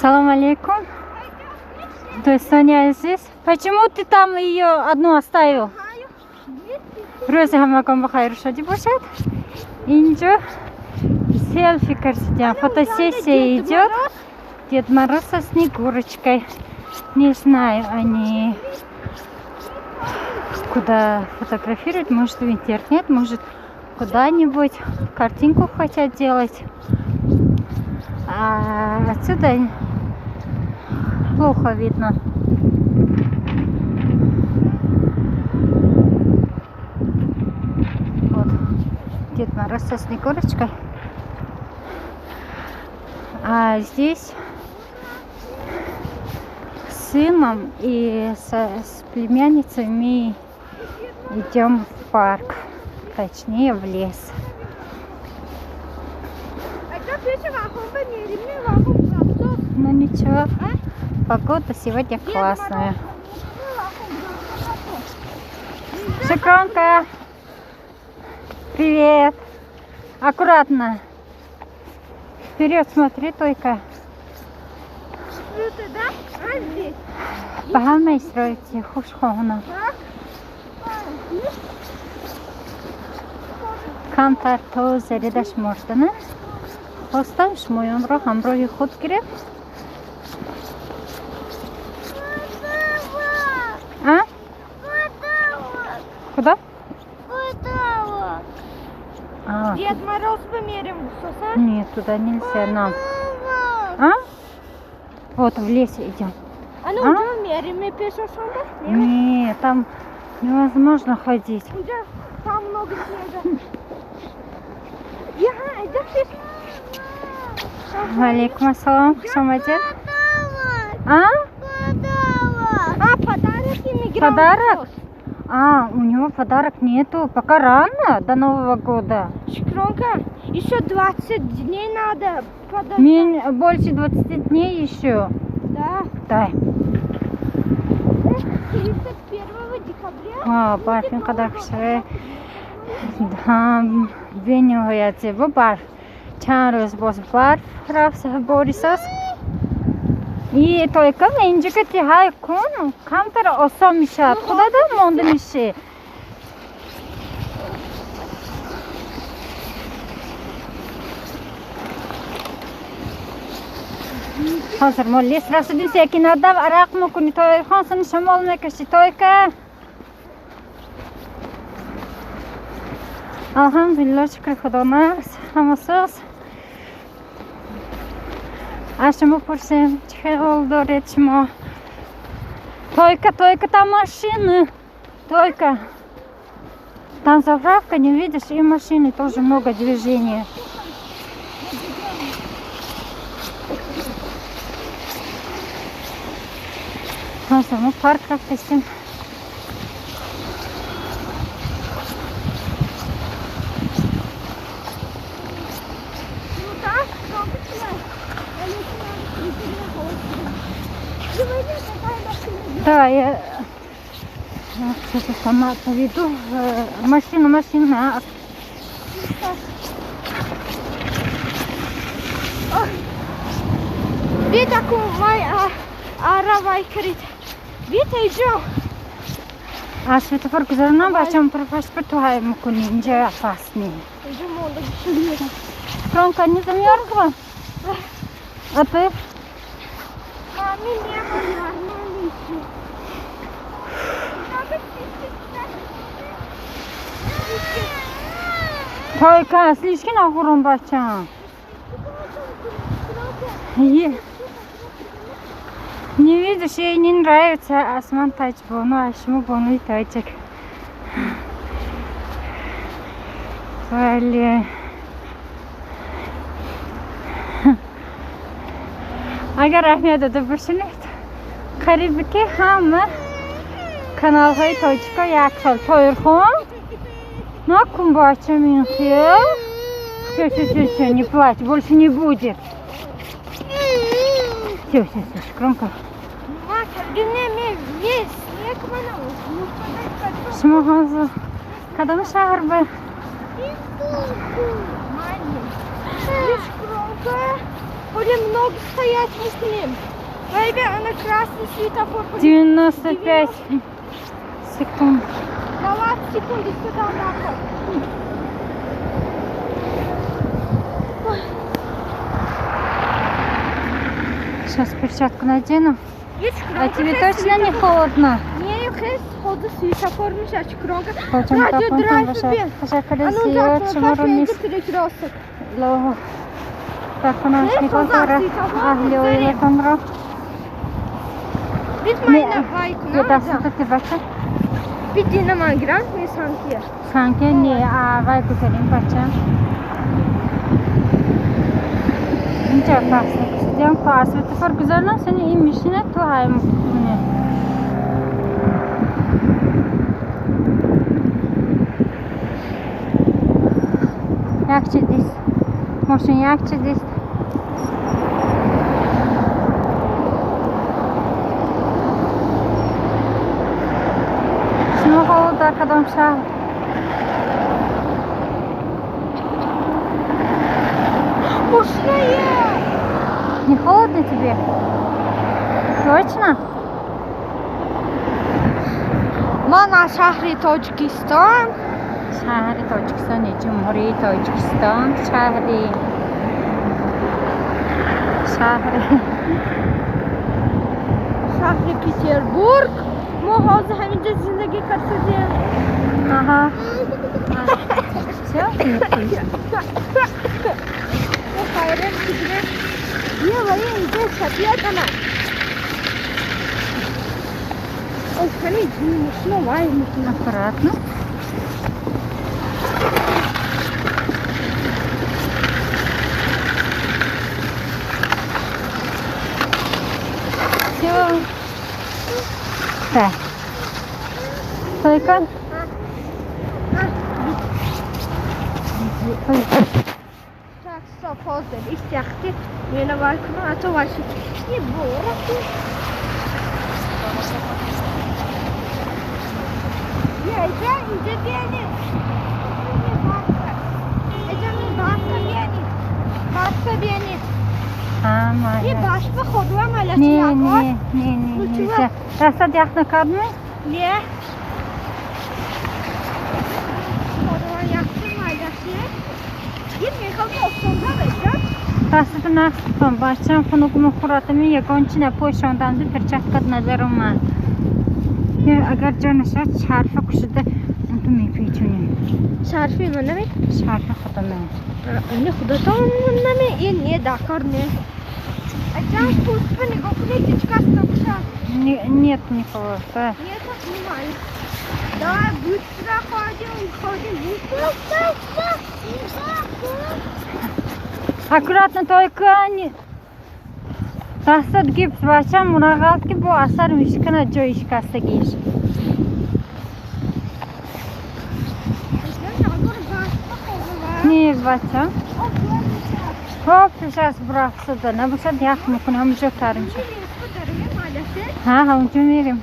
Салам алейкум. То есть Соня здесь. Почему ты там ее одну оставил? Просто хамаком бахайр шади бушат. Инджо. Селфи корсидя. Фотосессия идет. Дед Мороз со Снегурочкой. Не знаю, они куда фотографировать. Может, в интернет, может, куда-нибудь картинку хотят делать. А отсюда плохо видно. Вот Дед Мороз со Снегурочкой. А здесь с сыном и с племянницами идем в парк, точнее в лес. Ну ничего, погода сегодня классная. Шикронка, привет. Аккуратно. Вперед смотри только. Багамай строите, хушхона. Кантар то зарядаш можно. Оставишь мой онро, хамрои ход гирет. А? Куда? А, Дед Мороз померим высота? нет, туда нельзя нам. А? Вот в лесе идем. А ну идем мерим, мы пешим. Нет, там невозможно ходить. Там много снега. Идем пешим. Алейкум ассалам, Шамадет. А? Подарок иммигранту. Подарок? А, у него подарок нету. Пока рано, до Нового года. Шкронка, еще 20 дней надо подождать. Больше 20 дней еще. Да. Дай. 31 декабря. А, барфин кадакшре. Да, веню яце бо бар. Чарус бос бар рафса борисас. И только меньше тихай кун, камтер осам мишат. Куда да монды миши? Hazır molli sırası din sekin adam arak mı kuni toy hansın şamal mekşi toyka. Alhamdulillah şükür Xudona. Hamasız. Ашему пурсем, чехол доречмо. Только там машины. Только. Там заправка, не видишь, и машины тоже много движения. Мы парк как-то. Да, я что-то сама поведу. Машина. Bir dakika vay arabayı kırıt. Bir teyzem. А светофор кузовна бачам паспорт хай мукуни инже опасный. Тейзем oldu düşünüyorum. Фронка не замерзла? А ты? Mami niye var? Только слишком огуром бачам. Не видишь, ей не нравится осман тачбу, ну а почему бону и тачек? Вали. Agar Ahmedada bo'lsangiz, qaribki hamma kanalga to'chqa yaqin to'yirxon. На кумбача Минхе. Все, не плачь, больше не будет. Все, громко. Смогла. Когда мы шарбы. Будем много стоять мы с ним. Вайбе, на красный светофор. 95 секунд. 20 секунд и сюда нахуй. Сейчас перчатку надену. Есть А кромка, тебе есть точно не светофор. холодно? Не, есть ходы светофор, мы сейчас кромка. Хочем Радио капнуть, драйв пожалуйста, А ну красиво, так, чему ронись. перекресток. Лого. Так, у нас Не, не солдат, полтора. светофор, Аглёйла зарем. томро. Biz mayna bayku ne Yedası yapacağız? da tibaka. Bir dinleme girer mi sanki? Sanki ne? Vay güzelim bacım. Ince yaparsın. Diyorum ki sветофор güzel lan seni inmişine tu hayım. Jak ci dis? Może jak ci dis? Снова аркадан шаг. Пушная! Не холодно тебе? Точно? Mana şehri Tacikistan. شهر تاجیکستان جمهوری تاجیکستان Şehri Peterburg. Muhafızı hemice zindagi karşıdayım. Ага. Все? Bu hayret gibi. Ya var ya ince çatıya kana. O seni giymişine var mısın? Аккуратно. Все. Так. Только. Так, стоп, позже. İstiyakti. Yine var kına atı var. Ne bu? Ya ince beni. Başka beni. Ама. Не başka ходуа малят. Не, нельзя. Рассад яхна кадмы? Не. Ходуа яхты малят. Им мехалка опсонда бештат. Рассад наступам. Башчам хунугуму хуратами ягончина пойшондамды перчаткад назаром ман. Agar jonashad sharfi qushida untu mepechuni. Şarfi mi ne? Sharfi xudame. Ne xudatam ne? In niye Dakar ne? Acaba пусть не гукнет чикаста куша. Нет никого. Да. Нет, снимай. Давай быстро ходим. Аккуратно только не. Рассад гипс бачам мунагалки бу асар мишкана joy shikastagиш. Не бачам. Хоп, сейчас брахса да. Набушад яхму кунам жотарымча. Ha, onca verim.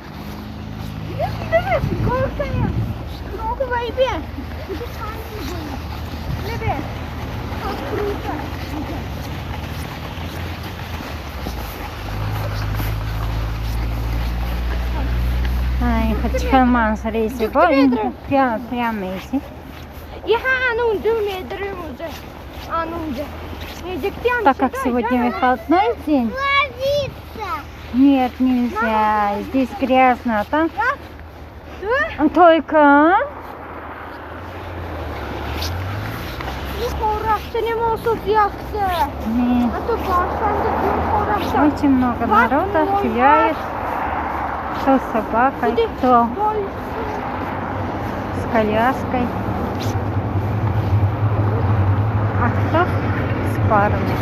Ay, хочу манзара если бы прямо если. Так как сегодня выходной день. Нет, нельзя. Здесь грязно. Там только. Нет. Очень много народа гуляет. Кто с собакой, кто с коляской, а кто с парами.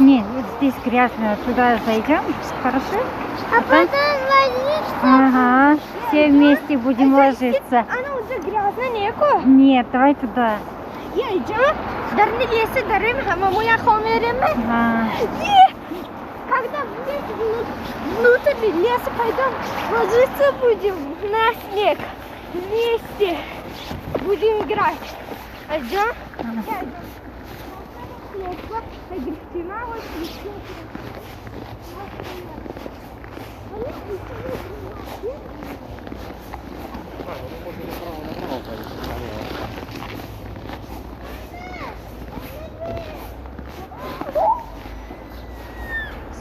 Нет, вот здесь грязно. Туда зайдем, хорошо? А потом ложишься. Ага, все вместе будем ложиться. уже грязно, неко? Нет, давай туда. Я идем, дарни леса дарим, хамаму я хомерим. А, Когда внутрь леса пойдем, ложиться будем на снег. Вместе будем играть. Идем? Я иду.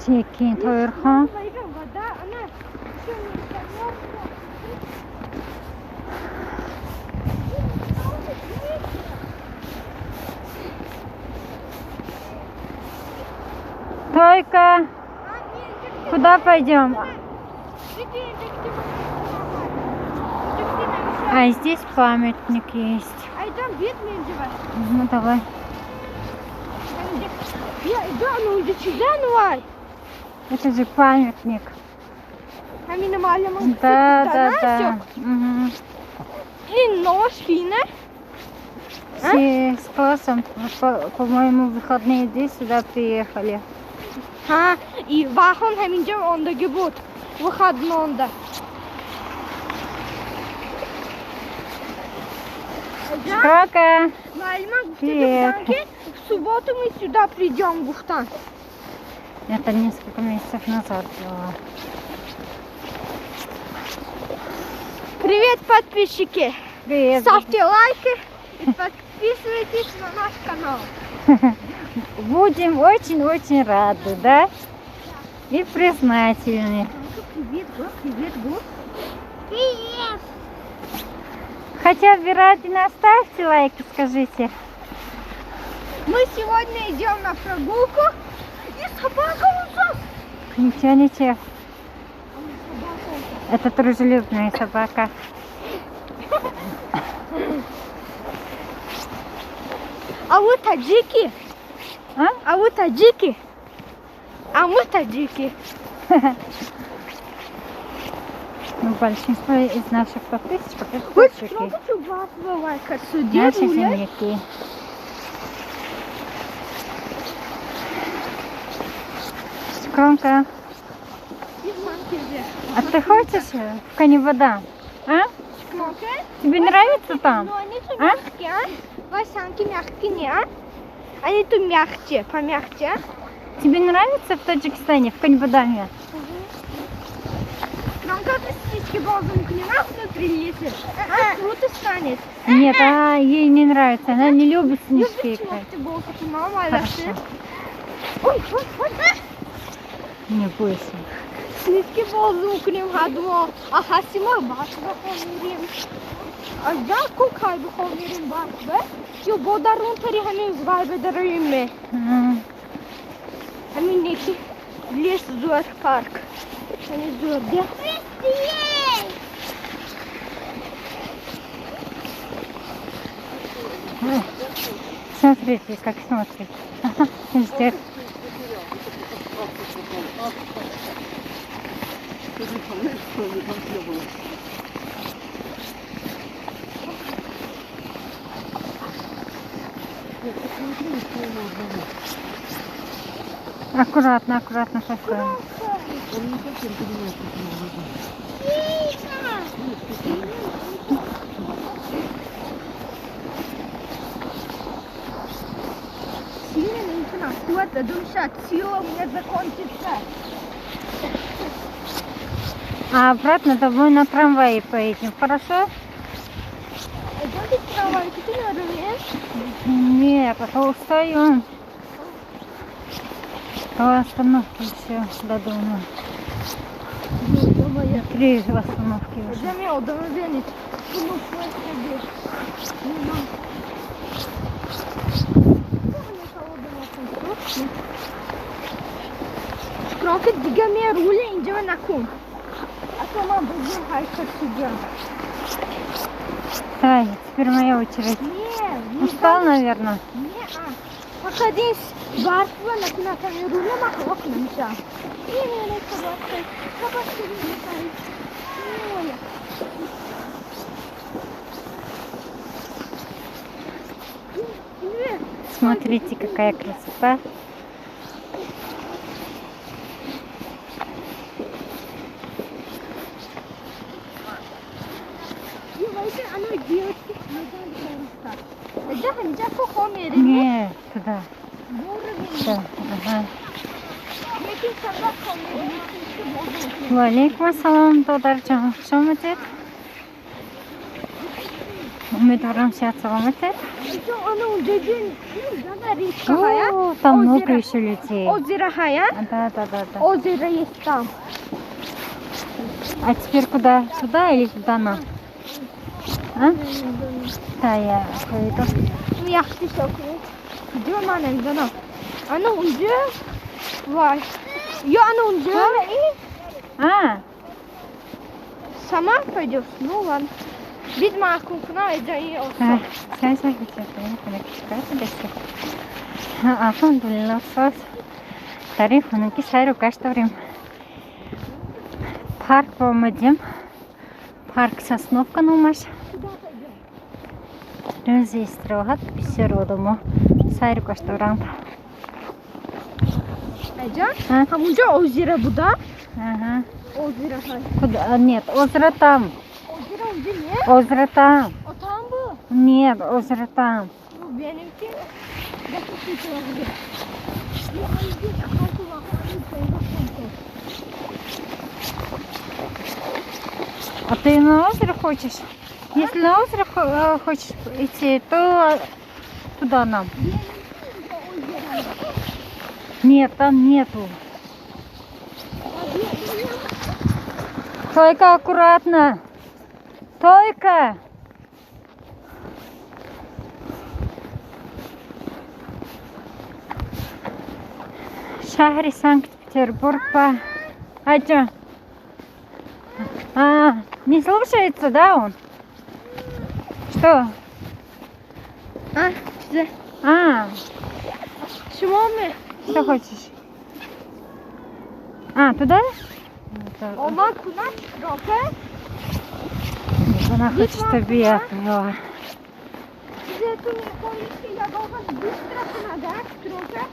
Секин Тойрхан. Вода, она еще не замерзла. Тойка, куда пойдем? А здесь памятник есть. А идем вид меньше. Ну давай. Я иду, ну иди сюда, ну Это же памятник. а ми намалямо. Да. Мгм. И ножки, не? Все с классом, по-моему, в выходные дни сюда приехали. Ha, и вахон хаминжа ондagi буд. Выходнонда. Крока, Мальма, привет. в субботу мы сюда придем, Гухтан. Это несколько месяцев назад было. Привет, подписчики. Привет. Ставьте лайки и подписывайтесь на наш канал. Будем очень-очень рады, да? И признательны. Привет, Гух, привет, Гух. Привет. Хотя бы ради нас ставьте лайки, скажите. Мы сегодня идем на прогулку. И собака у нас. Ничего. Это дружелюбная собака. А вы таджики? А? А вы таджики? А мы таджики. Ну, большинство из наших подписчиков это Вы таджики. что у вас бывает, как Наши судебные? земляки. Кромка, а ты хочешь в Канивода? А? Тебе нравится там? Но они тут А? мягкие, а? Васянки мягкие, не, а? Они тут мягче, помягче, а? Тебе нравится в Таджикистане, в Каниводаме? Нам как снички базовые к нас внутри лезет. А круто станет. Нет, ей не нравится, она не любит снежки Любишь играть. ты болтать, мама, Хорошо. Ой. Не бойся. Снички базовые к ним хадмо. А хасима башба хомирим. А я кукай бы хомирим башба. Yo bodarun tari hami gaybe darayım mı? Hani neki лес зуар парк. Hani зуар где? Смотрите, как смотрит. Ждет. Аккуратно, аккуратно, такое. Сильно не знаю, что душа, сила у меня закончится. А обратно домой на трамвае поедем, хорошо? Идем в трамвай, ты не разумеешь? Нет, пока устаем. До остановки еще до дома. Думаю, 3 остановки уже. идем я удовлетворить. Ну, Kroket digame rule ince ve nakun. Atama bugün harika сидим. Давай, теперь моя очередь. Не Устал, наверное? Походи с барства на кинотеатре руле махлок на миша. Не собака. Собака не Смотрите, какая красота. Нет, туда. Да, ага. Валейкум ассалам, Додарджан. Xush o'tib. Umidvarim sihat salomat edi. О, там много еще людей. Озеро Хая. Да. Озеро есть там. А теперь куда? Сюда или туда нам? А? Да, я пойду. Yaxshi sho'kni. Где mana janob? Ana unja. Voy. Yo ana unja. А, Сама пойдешь? Ну ладно. Бид махкункна эджай а, олса. сейчас я кушкаю десять. Алхамдулилlah, сос. Тариф, онки сайру каждое время. Парк помадим. Парк Сосновка номаш. Рюзи строгат бисеродому. Сайру каждое время. Эджа? А? Там унжа озеро буда? Ага. Озеро Хая. Куда? Нет, озеро там. Озеро унжа не? Озеро там. O tam bu. Нет, озеро там. Bu benimki. Bakın şu tarafı. А ты на озеро хочешь? Если на озеро хочешь идти, то туда нам. Нет, там нету. Только аккуратно. Только. Шахри Санкт-Петербург. А что? А, не слушается, да, он? Что? Ha, size. А, Şumame. что хочешь? А, туда? Onlar kunak rope. Она хочет, чтобы я отвела. Size tu ne koyuyorsun ya baba bir tarafına da rope.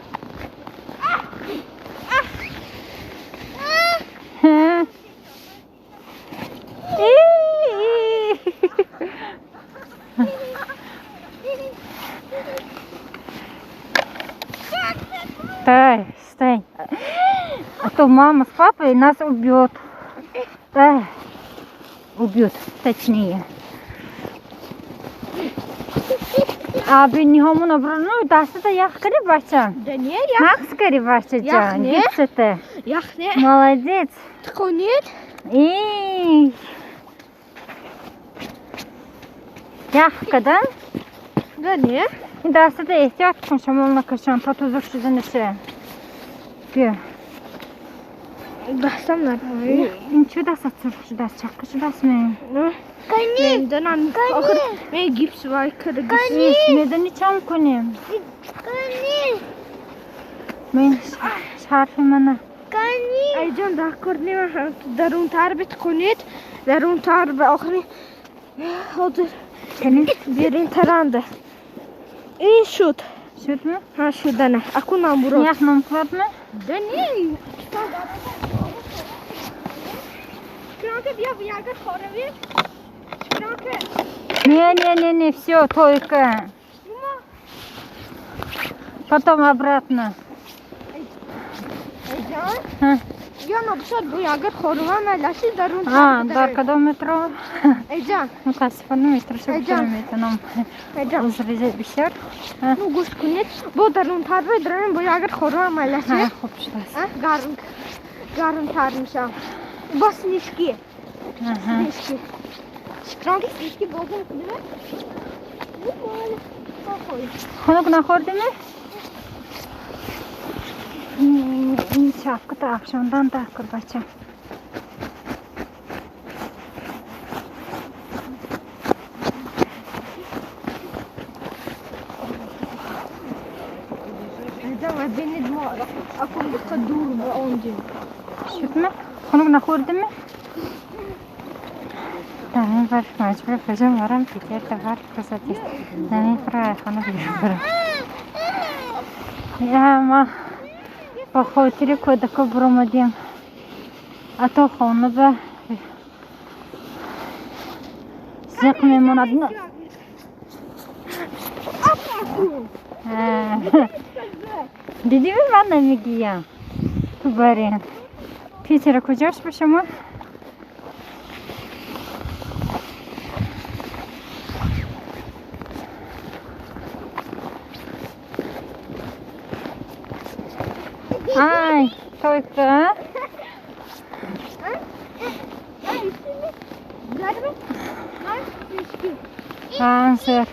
Стой. А то мама с папой нас убьет. Да. Убьет, точнее. Abi нихому набрано, да что-то я хкари бача. Да не, я. Макс кари бача, Я не. ты. Яхне. Молодец. Такой нет. И яхка, да? Да не. Да, что-то есть, я шамол на кашан, тату что занесе. Пе. Да, сам на. Ничего да сюда, чакка сюда сме. Ну. Кани. Да нам. Мен гипс вай кыргыз. Меден ничем конем. Кани. Мен шарфим ана. Кани. Айжан да көрнеме дарун тарбит конет. Дарун тарбы ахри. Ходы. Кани? Берин таранды. И шут. Шут му? Ha şuradan. Akundan buraya. Яхном кладме? Да не. Шпранка я как хоровик. Шпранка. Не, все, только. Потом обратно. А, Я написал bu yagar хорова мелаши дарун. Дарка до метро. Эйджан. Ну, касыпаны метро шок километр нам. Эйджан. Узрызе бисер. Ну гуш кунет. Bu darun tarbe дарун bu yagar хорова мелаши. Хоп, штас. Гарн тармышам. Бас нишки. Ага. Нишки. Шпранка нишки болған күні. Ну мол. Какой? Хонок находиме? Шапка так, шондан так курбача. Эйджан бeni дмо. Акумдыкка дурба онди. Шутме? Хонок находиме? Да, мен бар мәжбүр көзім барам, Питерде бар, көзәтес. Да, мен прай, хонок барам. ما با خاطر کودکا برآمدیم اتا خانه به زق میماند. دیدی من نمیگیم تو برین پیتر کجاش به شما؟ Ай, только. Cancer.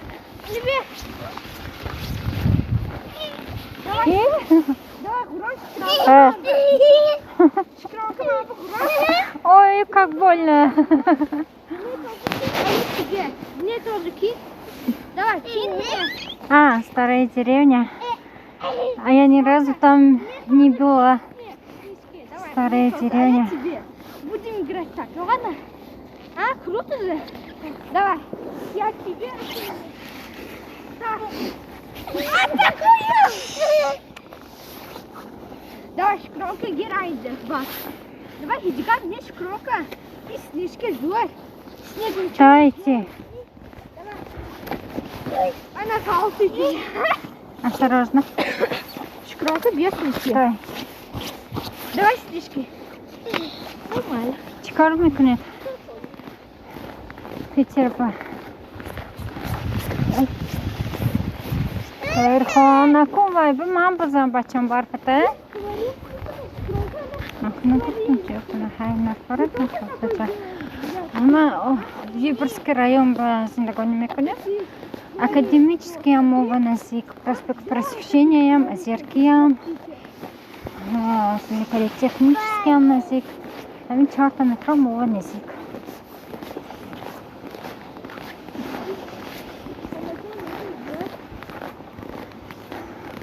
Ой, как больно. Мне тоже кит. Давай, кит мне. А, старая деревня. А я ни разу там не была. Старая деревня. Будем играть так, ну ладно? А, круто же. Давай, я тебе. Так. Атакую! Давай, шкрока, герайдер, бак. Давай, иди ко мне, шкрока. И снежки злой. Снегом. Давайте. Она калтыки. Осторожно. Шкрока без снежки. Давай. Давай снежки. Нормально. Çıkar mı kınet? Peter Erhan, aku vay be mam bazam bacham bar kata. Akna tuttum çöpünü hayna farat mı kata. Ama Выборгский район Зиндагони Меконе. Академический мова язык, проспект Просвещения, Озерки, политехнический язык, там чарта метро мова язык.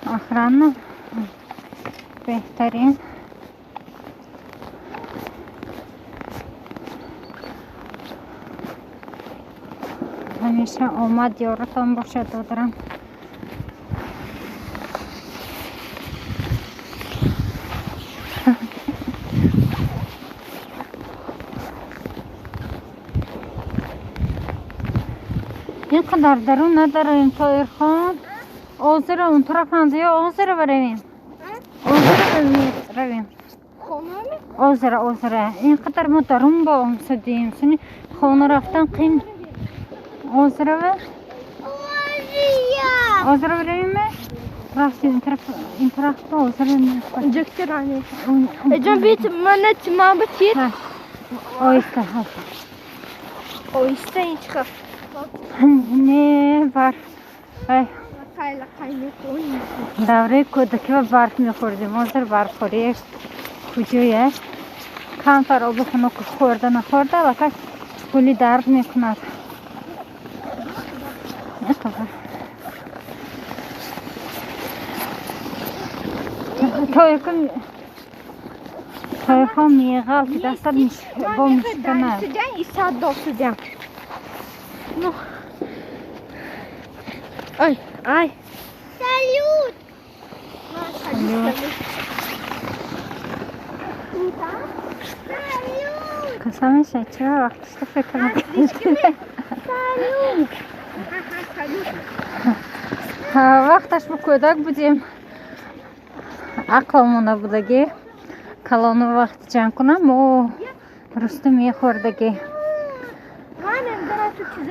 Охрана, бехтарин. همیشه آمد یارتان باشه دادرم. اینقدر درون نداریم طایر خان. آذر اون طرف هنده یا آذر برویم. آذر برویم. آذر اینقدر ما درون با امسدیم. سنی خانه رفتن قیم. آذر و آذر برویم می؟ رفتیم این طرف با آذر جکترانه اجان بیت منت ما بتید آیسته هست آیسته این چخف نه برف دوره کودکی و برف میخوردیم آذر برف خوری کجایه کمتر آب خنک خورده نخورده و که کلی درد میکند Toyxon meğal ki dastar bu müşkana. İsa dostacağım. No. Ay, ay. Salut. Salut. Kasame şey çara vakti işte fikir Salut. Vaqtash bu ko'dak budem aqlmona budagi kaloni vaqt jam kunam o rustum yexordagi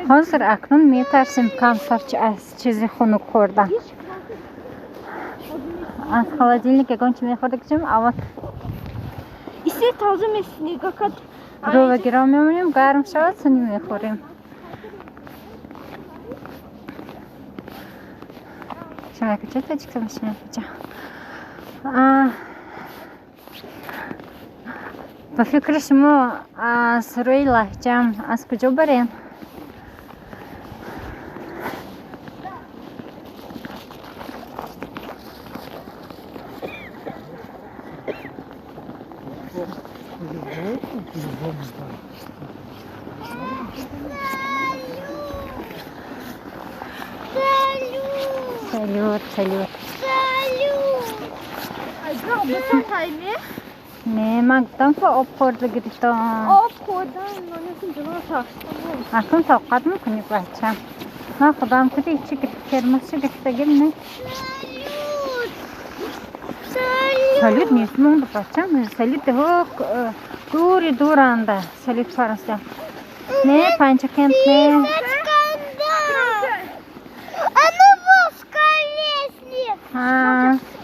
hozir aqlon metarsim kamsarchi az chizi xunuk xordan az холодильника гончим yexordagim avot isi toza mesni qakat rova giramyam garim shavad sunim yexorim شبکه چه تا چیکار میشه با فکر شما از روی لهجم از کجا برین؟ Салют. نه بسن تایمی؟ نه من گفتم که آب خورده گریتان آب خوردن نانه جلو تاکستم اکنون طاقت میکنی بچم نه خودم کدی چی گرفت کرمز چی گرفته گم نه سالید نیست من بچم سالید ده دور آنده سالید فرسته نه پنچه کند نه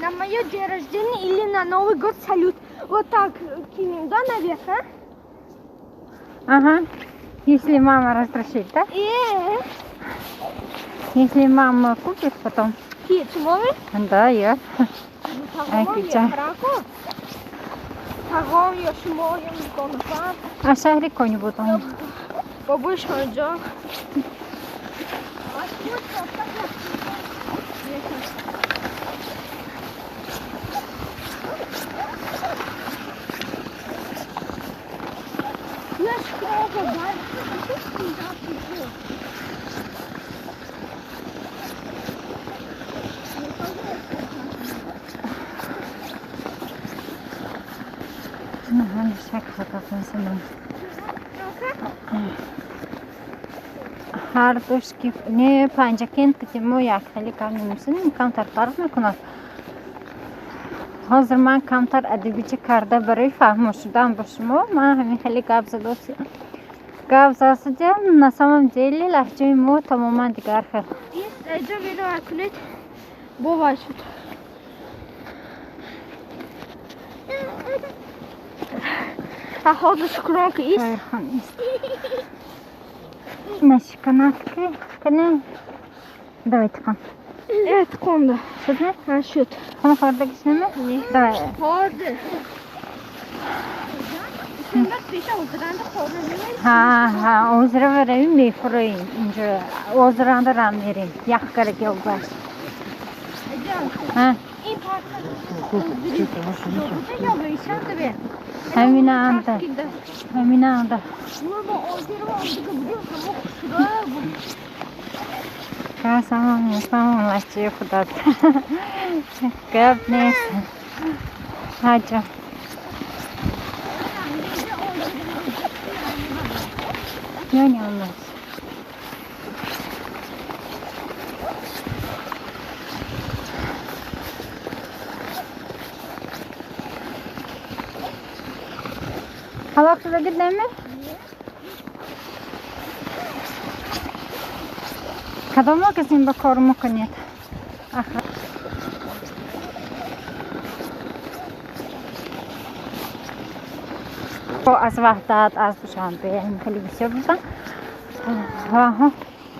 На мое день рождения или на Новый год салют. Вот так кинем, да, наверх, а? Ага. Если мама разрешит, да? Если мама купит потом. Чего? Да, я. Тагом я шмоем конфа. А шахри конь-нибудь он. Бабуш хаджа. Нахали шаг хатахан санам. هر دوش که نه پنجه کند که ما یک خیلی کم نمیسونیم کمتر فرق میکنه حاضر من کمتر ادبیچه کرده برای فهم شدن با شما من همین خیلی گپ زده نسامم جیلی لحجه ما تماما دیگر خیلی اینجا بیرو اکنید بابا شد حاضر شکران که ایست نشکنات که کنه давайте کن کنده شد نه؟ ها شد خونه خورده کشنمه؟ نه خورده ها اوزره بریم میخوریم اینجا اوزرانده رم میریم یخ کرد یا باش ها این پارچه همین آنده کاسم میفهمم لحظه خدا گپ نیست هاجا یعنی olmaz Halaklı'da gidelim mi? Kadın mı kesin de korumu kaniyet. Aha. از وحدت از دوشنبه این خیلی بسیار بودن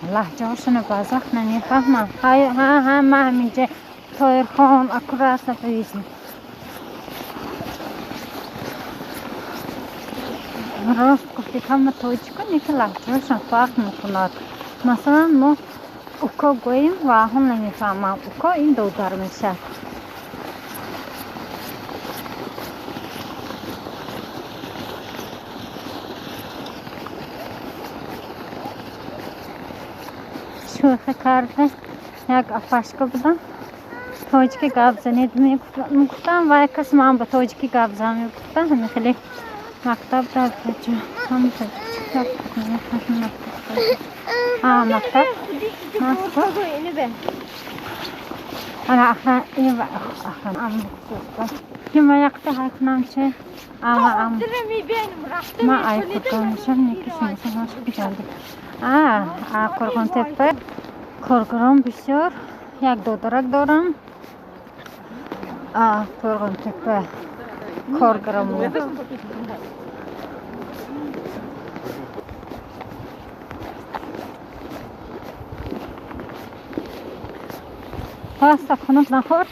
الله جاشون بازخ نمیفهمم همه همینجا تایر خان اکراس نفیزم راست گفتی همه توجه کنی که لحجهشون فرق میکند مثلا ما اوکا گوییم و هم نمیفهمم اوکا این دو در میشه شوخی کرده یک افشکا بودم توجه که گاب زنید میگفتم و یک کس من به توجه که گاب زن میگفتم همین خیلی مکتب داد بچه هم چکتب مکتب انا اخران این و اخران که ما یکتا های کنم چه ما ای کدامشم نیکشم مثلا هاش بیجانده کرگان تپه کرگرام بسیار یک دو درک دارم کرگان تپه کرگرام هسته خونک نخورد؟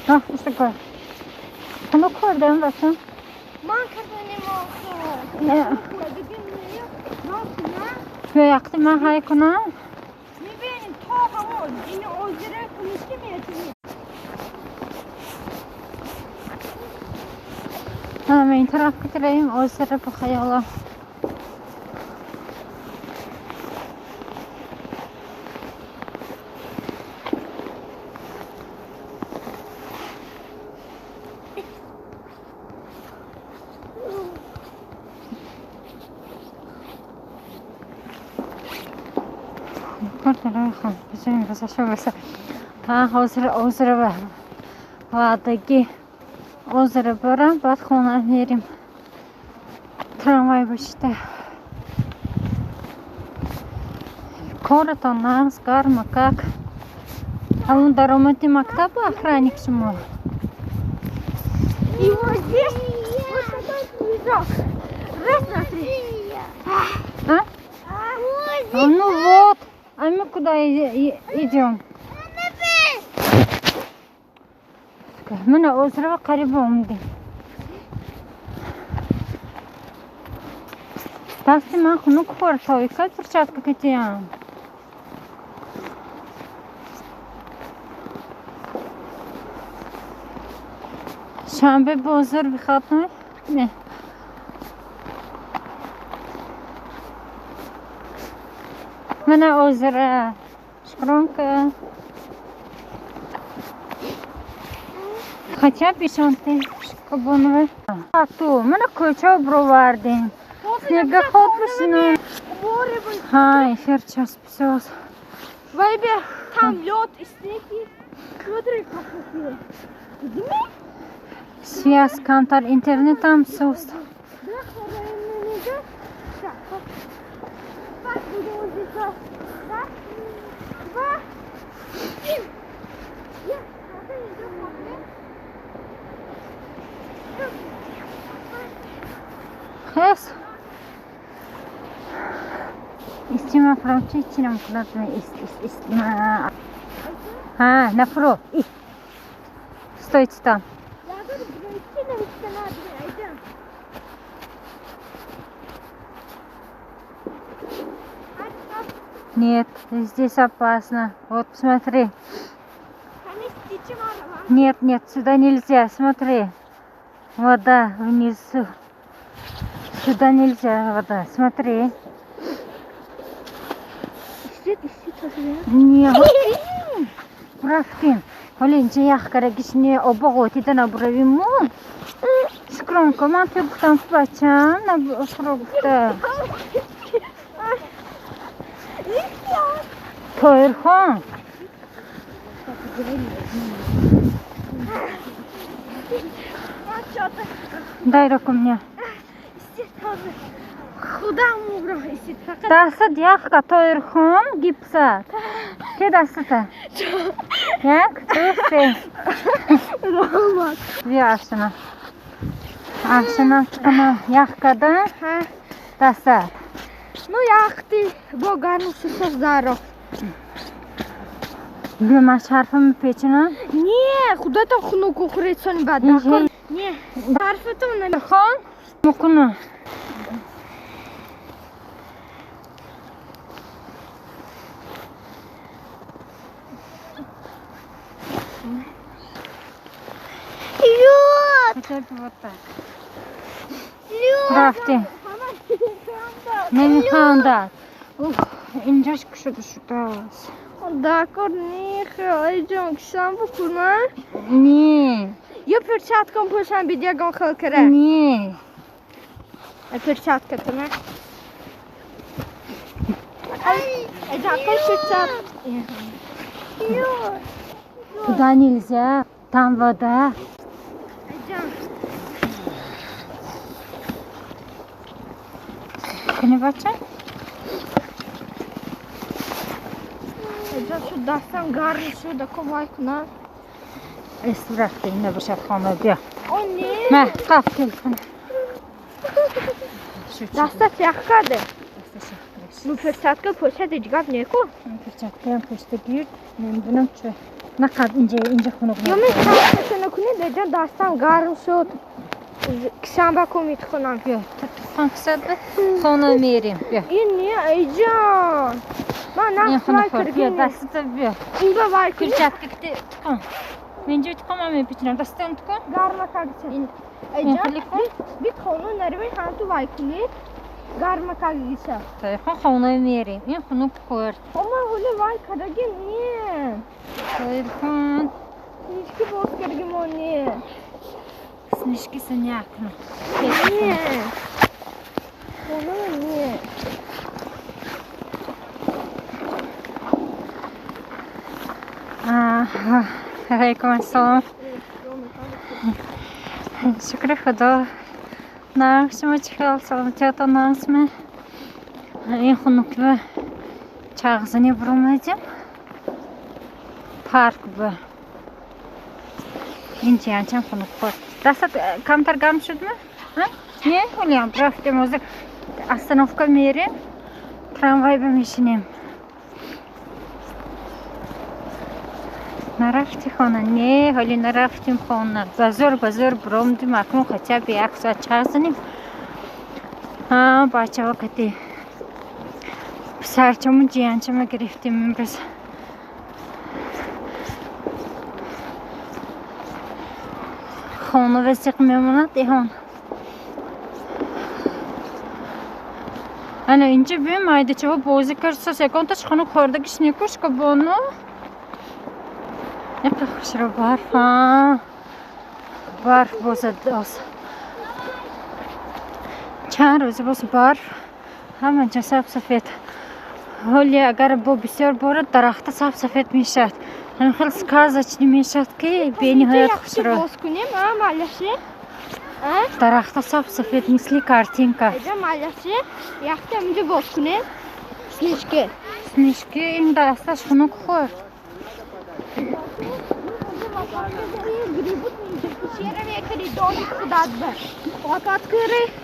نه بسته گوی خونک خوردم بسه؟ من کردنیم آخه نه بیا یکتی من های کنم میبینیم تا همون این اوزره کنیشتی میتونیم همه این طرف کتریم اوزره بخیالا Kortlar خان بزنیم بسشو بسه ها حوزر وادگی حوزر برم بعد خونه میریم تراموای بشته کارتان ناز карма как اون درآمدی مکتب охранник شما И вот здесь вот такой снежок. Раз, смотри. а? Ну вот а мы куда идем من أسرة قريبة عندي تاسي ما خنوك فرصوي كل فرشاتك كتيان شنبه بازار بخاطر نه من أسرة شكرا Хотя пешонты кабановые. А то, мы на кое-что бровардим. Снегоход весной. Ай, сейчас все. Вайбе, там лед и снеги. Смотри, как красиво. Связь, контакт, интернет там все. Хес. Истима французским кладно истима. А, на фро. Стойте там. Нет, здесь опасно. Вот посмотри. Нет, сюда нельзя. Смотри. Вода внизу. Сюда нельзя вода. Смотри. Нет. Правда. Олень, я хочу не обогать это на бровиму. Скромка, мам, ты там плачем на фрукты. Тойрхон. Дай руку мне. Куда мугро исит? Дасад яхка тойрхон гипсат. Ке дасата? Як? Тусе. Мама. Вяшина. Ашина ткана яхкада. Дасат. Ну яхты богану создаро. Думаешь, харфами печена? Не, куда там хнуку хрецон бада? Не, харфатом на Хон? Мукуна. Хотя бы вот так. Рафти. Мемиханда. Ух, инжаш кушудушутас. Да, корниха, айджон, кишам букуна. Не. Я перчатком пошам бедягон халкаре. Не. А перчатка тана. Ай, какой перчатка? Туда нельзя. Там вода. Ты не бачишь? Я сюда сам гарный сюда ковайкна. Исрафти, не башат хана бия. О не. Ма, каф телефон. Даста яхкаде. Ну перчатка пошад иджгав неко. Перчатка пошта гир. Нем чё. Накад инже хунук. Я ми перчатка куне деджан дастам гарм шуд. Кишамба комит хунам. Хан ксады. Хана мерим. Бия. И не айджан. Ма на свай Бия, кыргын. дасты бия. Инга вай куне. Перчатка кте ткан. Мен жой ткан ме бичнам. Дастан ткан. Гарма кагиса. Айджан. Бит хону нарвин ханту вай куне. Гарма кагиса. Тайхан хана мерим. Ин хунук кор. Ama öyle vay karagin niye? Тайхан. Nişki boz karagin o niye? Снежки санякна. Niye? Onu niye? علیکم السلام. شکر خدا. نه شما چه خیال سلامتیتان ناسمه. این خونوکه چغزنی برامدیم. پارک به. این چیان چند خونوک خورد. دستت کمتر گرم شد من؟ نه ولیم رفتیم از استانوفکا میریم. تراموای بمیشینیم. نرفتی خانه؟ نه حالی نرفتیم خانه. بازار برامدیم اکنون خطا به یک ساعت چغزنیم. بچه ها کتی پسرچمون جیانچمه گرفتیم امروز. خانه وسیق میموند ایهان. انا اینجا بیم ayda چه بازی کرد سکانتش خانه کاردگیش نیکوش که بانو یک خوش رو برف بازد داست چند روز باز برف همه جا سفید حالی اگر با بسیار بارد درخت سفید میشد همین خیلی سکازچ نمیشد که به نهایت خوش رو باز کنیم مالشه درخت سفید مثل کارتینکا اینجا مالشه یخت اینجا باز کنیم سنیشکی این دستش خنک خورد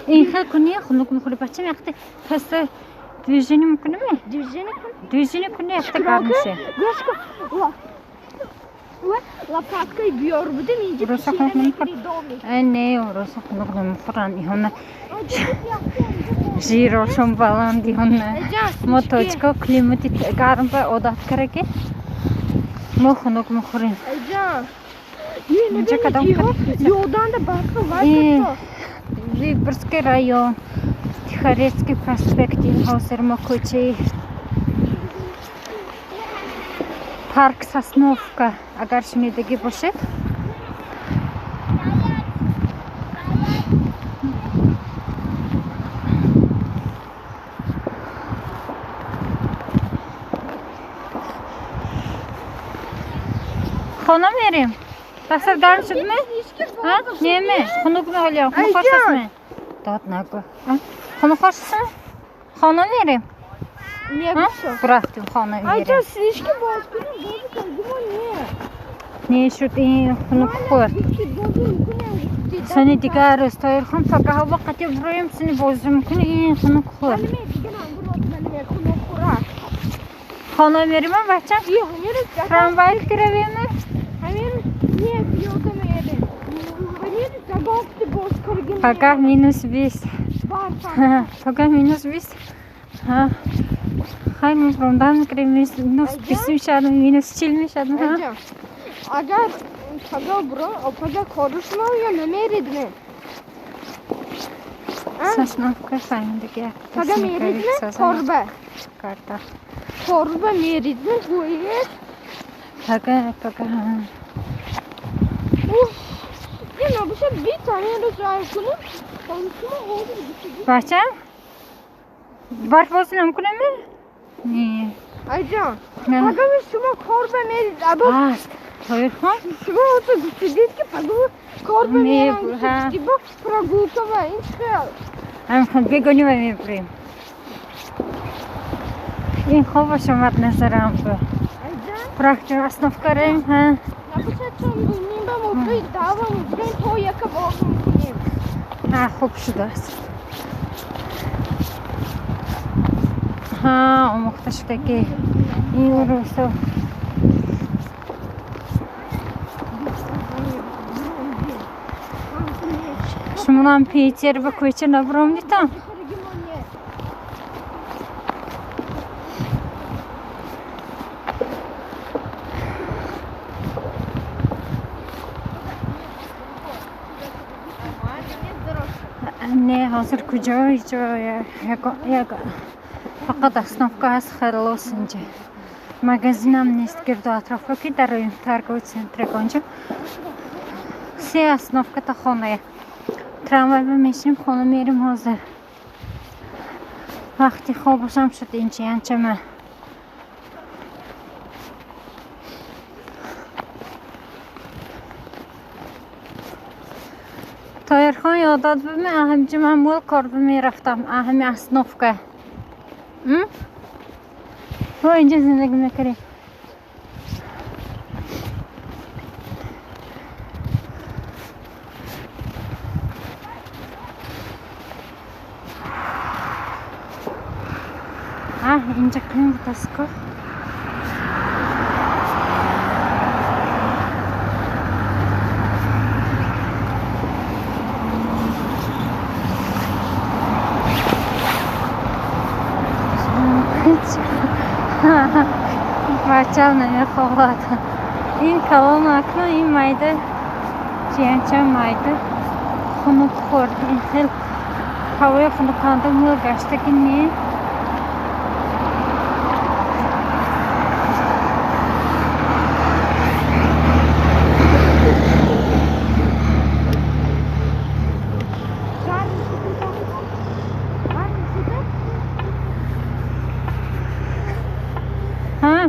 این خیلی کنیه خنک میخوری بچه میخته پس دویژنی میکنه دویژنی کنه یخته گرم میشه لپاتکای بیار بودیم اینجا شیره میکنی دامی نه روسا خنک نمیخورن ایهانه جیراشون بلند ایهانه ما توچکا کلیماتی گرم به عادت کرده ما خنک میخوریم اینجا کدام یودان ده برخه وای Выборгский район, Тихорецкий проспект, Инхаусер-Макучи, парк Сосновка, اگر شنیدگی باشید. خانه میریم. دست گرم شد می؟ نه خانه کنه حالی خانه خوش است می؟ داد نگو خانه خوش است می؟ خانه میریم برفتیم خانه میریم اینجا سیشکی باز کنیم نه شد این خانه خورد سنی دیگه رستایر خان فقط ها وقتی برایم سنی بازی میکنه این خانه خورد خانه میریم بچه؟ تراموای که رویم Pagah minus 20. Pagah minus 20. Хай мы промдан кремис минус 20 میشد minus 40 میشد اگر پگاه برو او پگاه کارش ما یا نمیریدیم Сосновка فهمیدگی پگاه میریدیم کاربه کاربه میریدیم گویید پگاه نه باشه بی تانی رو جای کنیم بچه برف بازی نمیکنه نه ایجان پگاه شما کاربه میرید است باید خون شما تو دیدید که پگاه کاربه میرن که با پراگوکا و این خیال هم خود بگونی و میبریم این خوبش اومد نظرم به پراکتیم اصناف کریم نباشه چون بینیم به موضوعی دعوا میگرین تو یک باز میکنیم خوب شده است آموخته شده که این روسا شما هم پیتر به کوچه نبرام دیتم نه حاضر کجایی جای یک فقط اصنافکا هست خلاص اینجا مگزین هم نیست گرد و اطرافا که در این ترگوی سنترک آنجا سه اصنافکا تا خانه تراموای بمیشیم خانه میریم حاضر وقتی خوابشم شد اینجا انچه من یادت بمه همچه من مول کار میرفتم همین اصناف رو اینجا زندگی میکردی اینجا کنیم بتاسکو بچه نمیخواد این کلام اکنون این مایده چه مایده خنک خورد این خیلی هوای خنکانده مول گشته که نیه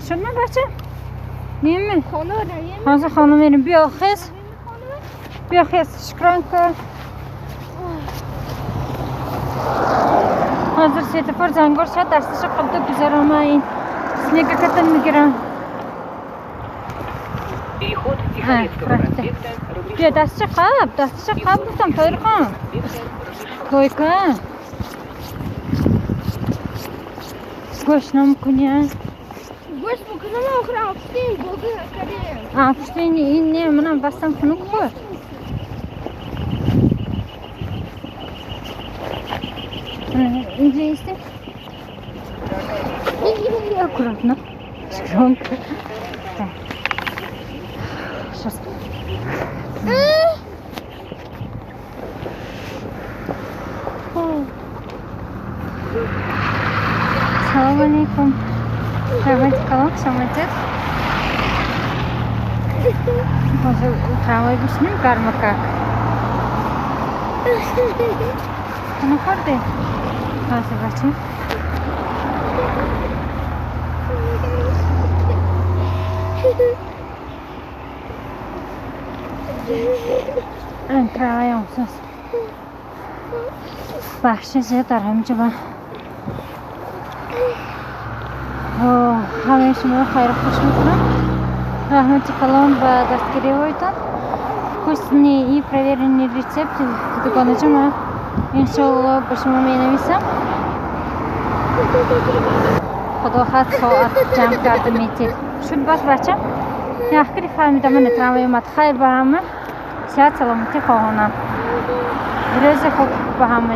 شد من بچه؟ نیم خانه حاضر خانه میریم بیا خیز بیا خیز شکران کن حاضر سیتفر زنگار شد دستش قبضه بذارم این سنیگه کتن میگیرم بیا دستش قبض بودم تایر خان کوی کن گوش نمکنی گوش بکنم آخر آفستین بوده کریم آفستین این نه منم بستم خنک خورد اینجا ایسته این اکرات نه شکران کن شست سلام علیکم Kalmak şamatet. Może tramvaj bişnim karmaka. Bunu kordi. Nasıl başım? Tramvaj olsun. Bahşişe tarım cıva. همه شما خیر خوش میکنم رحمت کلام و دستگیری هایتان کسنی ای پرویرنی ریسپت دوکانه ما انشالله به شما می نویسم خدا خواهد ساعت جمع کرده میتید شد باش بچه یخکری فهمیدم من تراموی اومد خیر به همه صحت سلامتی خواهانم روز خوب به همه